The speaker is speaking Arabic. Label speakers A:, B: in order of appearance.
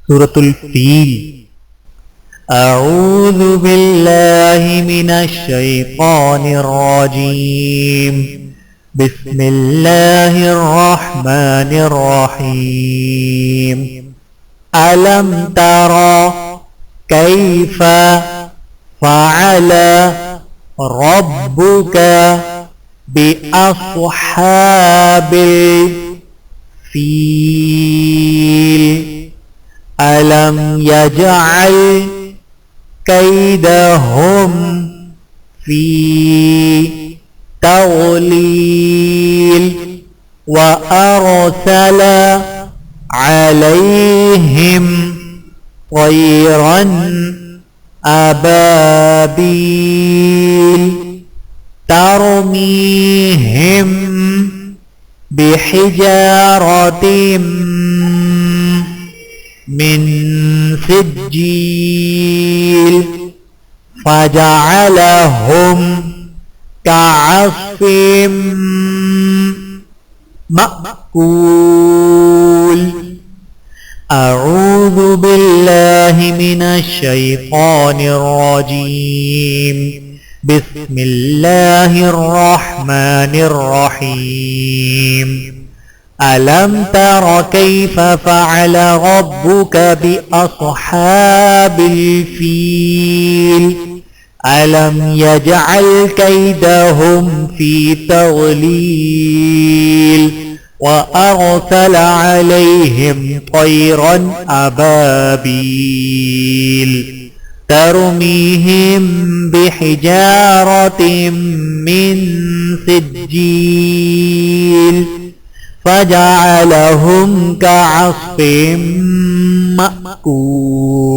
A: سورة الفيل. أعوذ بالله من الشيطان الرجيم. بسم الله الرحمن الرحيم. ألم تر كيف فعل ربك بأصحاب الفيل ألم يجعل كيدهم في تضليل وأرسل عليهم طيرا أبابيل ترميهم بحجارة من سجيل فجعلهم كعصف مأكول. أعوذ بالله من الشيطان الرجيم. بسم الله الرحمن الرحيم. ألم تر كيف فعل ربك بأصحاب الفيل ألم يجعل كيدهم في تضليل وأرسل عليهم طيرا أبابيل ترميهم بحجارة من سجيل فجعلهم كعصف مأكول.